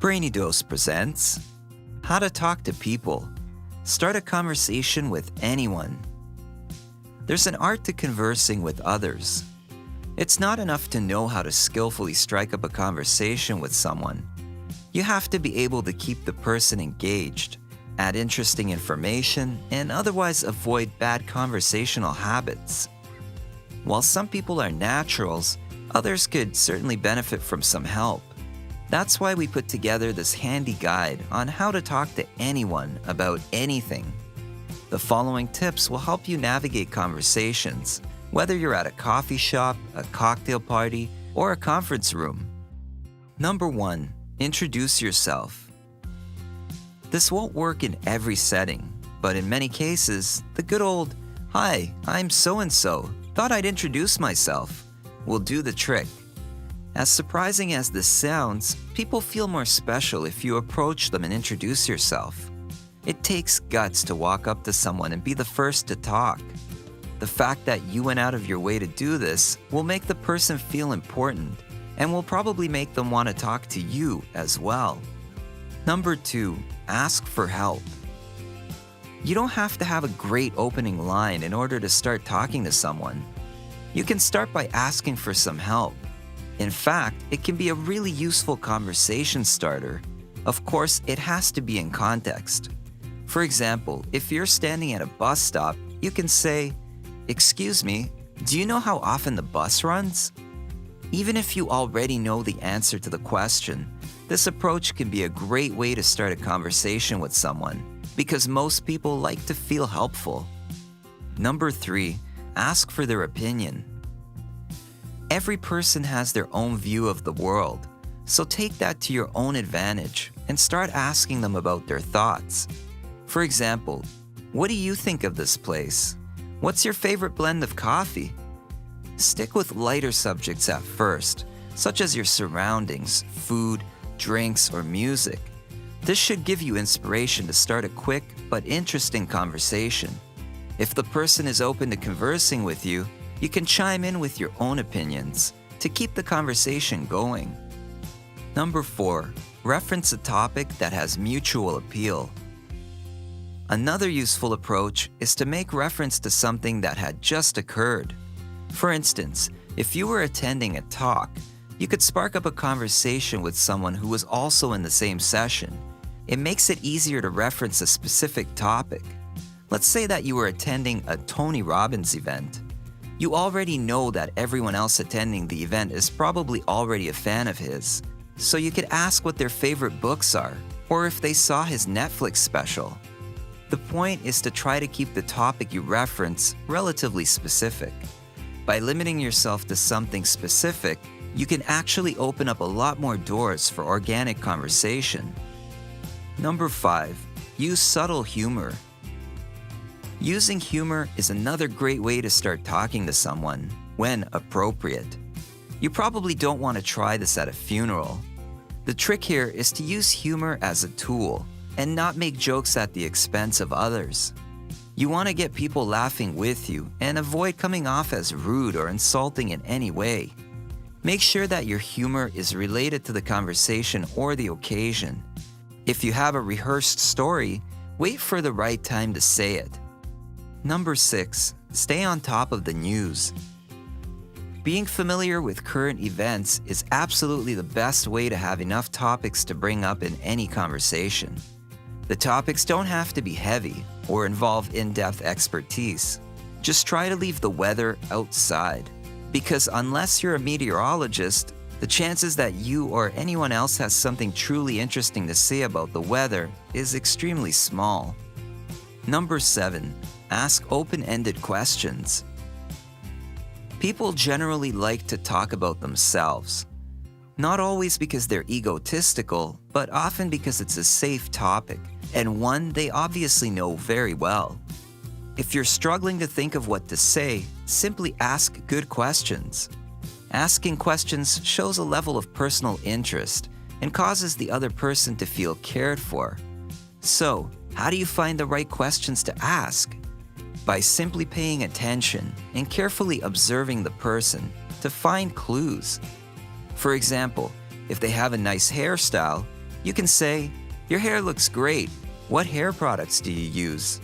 Brainy Dose presents How to Talk to People. Start a conversation with anyone. There's an art to conversing with others. It's not enough to know how to skillfully strike up a conversation with someone. You have to be able to keep the person engaged, add interesting information, and otherwise avoid bad conversational habits. While some people are naturals, others could certainly benefit from some help. That's why we put together this handy guide on how to talk to anyone about anything. The following tips will help you navigate conversations, whether you're at a coffee shop, a cocktail party, or a conference room. Number 1. Introduce yourself. This won't work in every setting, but in many cases, the good old, "Hi, I'm so-and-so, thought I'd introduce myself," will do the trick. As surprising as this sounds, people feel more special if you approach them and introduce yourself. It takes guts to walk up to someone and be the first to talk. The fact that you went out of your way to do this will make the person feel important and will probably make them want to talk to you as well. Number 2, ask for help. You don't have to have a great opening line in order to start talking to someone. You can start by asking for some help. In fact, it can be a really useful conversation starter. Of course, it has to be in context. For example, if you're standing at a bus stop, you can say, "Excuse me, do you know how often the bus runs?" Even if you already know the answer to the question, this approach can be a great way to start a conversation with someone because most people like to feel helpful. Number 3, ask for their opinion. Every person has their own view of the world, so take that to your own advantage and start asking them about their thoughts. For example, what do you think of this place? What's your favorite blend of coffee? Stick with lighter subjects at first, such as your surroundings, food, drinks, or music. This should give you inspiration to start a quick but interesting conversation. If the person is open to conversing with you, you can chime in with your own opinions to keep the conversation going. Number 4, reference a topic that has mutual appeal. Another useful approach is to make reference to something that had just occurred. For instance, if you were attending a talk, you could spark up a conversation with someone who was also in the same session. It makes it easier to reference a specific topic. Let's say that you were attending a Tony Robbins event. You already know that everyone else attending the event is probably already a fan of his, so you could ask what their favorite books are, or if they saw his Netflix special. The point is to try to keep the topic you reference relatively specific. By limiting yourself to something specific, you can actually open up a lot more doors for organic conversation. Number 5, use subtle humor. Using humor is another great way to start talking to someone, when appropriate. You probably don't want to try this at a funeral. The trick here is to use humor as a tool and not make jokes at the expense of others. You want to get people laughing with you and avoid coming off as rude or insulting in any way. Make sure that your humor is related to the conversation or the occasion. If you have a rehearsed story, wait for the right time to say it. Number 6, stay on top of the news. Being familiar with current events is absolutely the best way to have enough topics to bring up in any conversation. The topics don't have to be heavy or involve in-depth expertise. Just try to leave the weather outside, because unless you're a meteorologist, the chances that you or anyone else has something truly interesting to say about the weather is extremely small. Number 7, ask open-ended questions. People generally like to talk about themselves. Not always because they're egotistical, but often because it's a safe topic and one they obviously know very well. If you're struggling to think of what to say, simply ask good questions. Asking questions shows a level of personal interest and causes the other person to feel cared for. So, how do you find the right questions to ask? By simply paying attention and carefully observing the person to find clues. For example, if they have a nice hairstyle, You can say, "Your hair looks great. What hair products do you use?"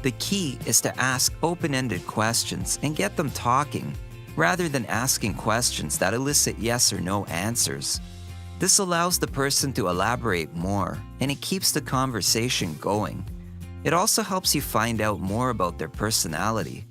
The key is to ask open-ended questions and get them talking, rather than asking questions that elicit yes or no answers. This allows the person to elaborate more, and it keeps the conversation going. It also helps you find out more about their personality.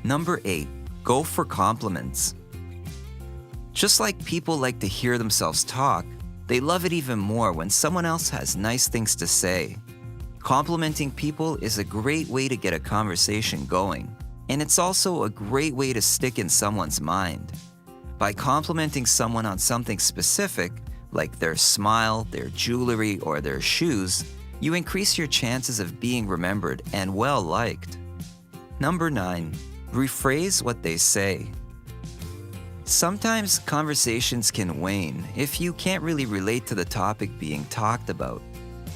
Number 8, go for compliments. Just like people like to hear themselves talk, they love it even more when someone else has nice things to say. Complimenting people is a great way to get a conversation going, and it's also a great way to stick in someone's mind. By complimenting someone on something specific, like their smile, their jewelry, or their shoes, you increase your chances of being remembered and well-liked. Number 9, rephrase what they say. Sometimes conversations can wane if you can't really relate to the topic being talked about.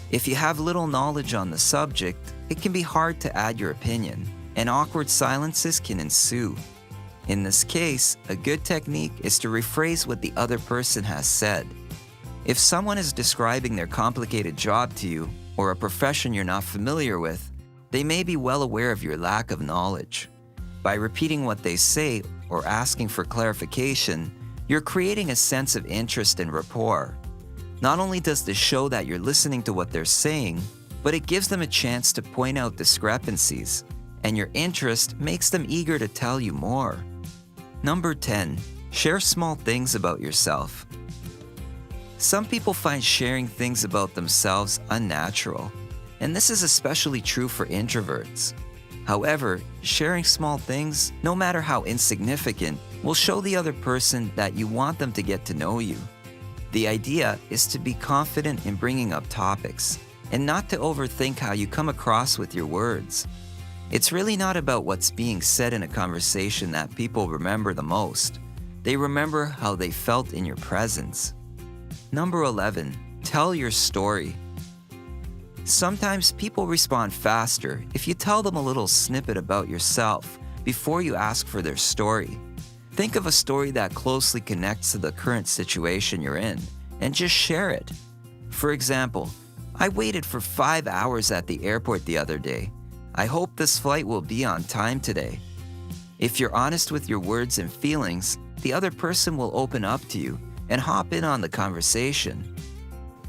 If you have little knowledge on the subject, it can be hard to add your opinion, and awkward silences can ensue. In this case, a good technique is to rephrase what the other person has said. If someone is describing their complicated job to you, or a profession you're not familiar with, they may be well aware of your lack of knowledge. By repeating what they say or asking for clarification, you're creating a sense of interest and rapport. Not only does this show that you're listening to what they're saying, but it gives them a chance to point out discrepancies, and your interest makes them eager to tell you more. Number 10, share small things about yourself. Some people find sharing things about themselves unnatural, and this is especially true for introverts. However, sharing small things, no matter how insignificant, will show the other person that you want them to get to know you. The idea is to be confident in bringing up topics, and not to overthink how you come across with your words. It's really not about what's being said in a conversation that people remember the most. They remember how they felt in your presence. Number 11, tell your story. Sometimes people respond faster if you tell them a little snippet about yourself before you ask for their story. Think of a story that closely connects to the current situation you're in, and just share it. For example, "I waited for 5 hours at the airport the other day. I hope this flight will be on time today." If you're honest with your words and feelings, the other person will open up to you and hop in on the conversation.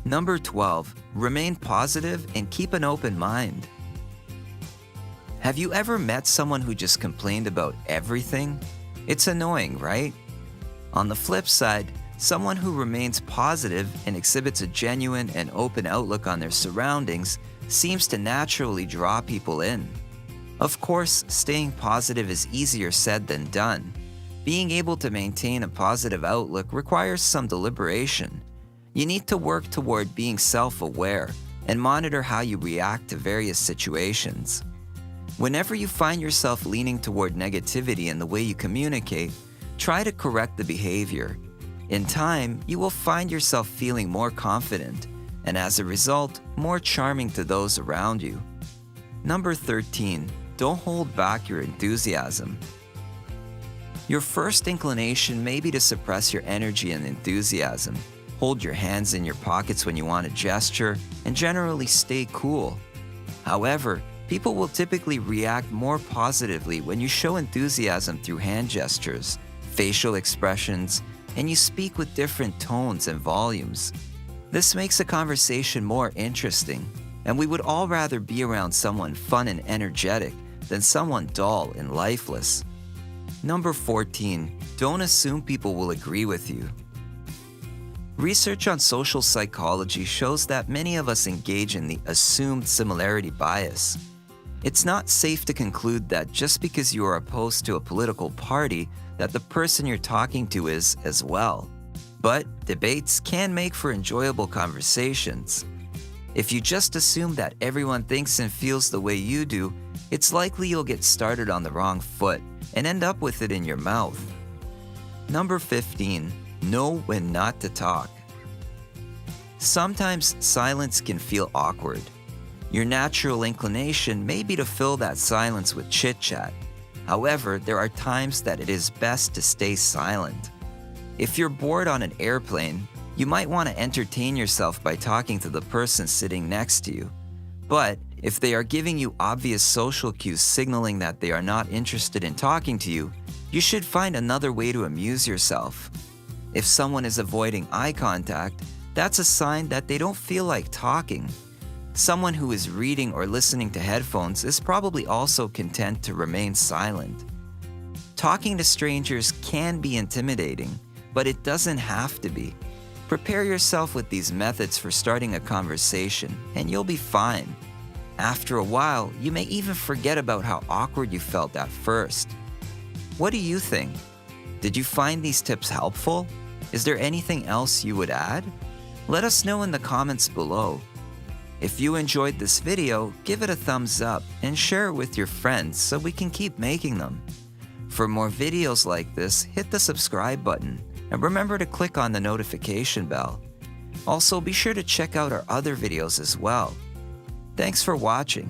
Number 12, remain positive and keep an open mind. Have you ever met someone who just complained about everything? It's annoying, right? On the flip side, someone who remains positive and exhibits a genuine and open outlook on their surroundings seems to naturally draw people in. Of course, staying positive is easier said than done. Being able to maintain a positive outlook requires some deliberation. You need to work toward being self-aware and monitor how you react to various situations. Whenever you find yourself leaning toward negativity in the way you communicate, try to correct the behavior. In time, you will find yourself feeling more confident, and as a result, more charming to those around you. Number 13, don't hold back your enthusiasm. Your first inclination may be to suppress your energy and enthusiasm, hold your hands in your pockets when you want to gesture, and generally stay cool. However, people will typically react more positively when you show enthusiasm through hand gestures, facial expressions, and you speak with different tones and volumes. This makes a conversation more interesting, and we would all rather be around someone fun and energetic than someone dull and lifeless. Number 14, don't assume people will agree with you. Research on social psychology shows that many of us engage in the assumed similarity bias. It's not safe to conclude that just because you are opposed to a political party, that the person you're talking to is as well. But debates can make for enjoyable conversations. If you just assume that everyone thinks and feels the way you do, it's likely you'll get started on the wrong foot and end up with it in your mouth. Number 15, know when not to talk. Sometimes silence can feel awkward. Your natural inclination may be to fill that silence with chit-chat. However, there are times that it is best to stay silent. If you're bored on an airplane, You might want to entertain yourself by talking to the person sitting next to you. But if they are giving you obvious social cues signaling that they are not interested in talking to you, you should find another way to amuse yourself. If someone is avoiding eye contact, that's a sign that they don't feel like talking. Someone who is reading or listening to headphones is probably also content to remain silent. Talking to strangers can be intimidating, but it doesn't have to be. Prepare yourself with these methods for starting a conversation, and you'll be fine. After a while, you may even forget about how awkward you felt at first. What do you think? Did you find these tips helpful? Is there anything else you would add? Let us know in the comments below. If you enjoyed this video, give it a thumbs up and share it with your friends so we can keep making them. For more videos like this, hit the subscribe button and remember to click on the notification bell. Also, be sure to check out our other videos as well. Thanks for watching.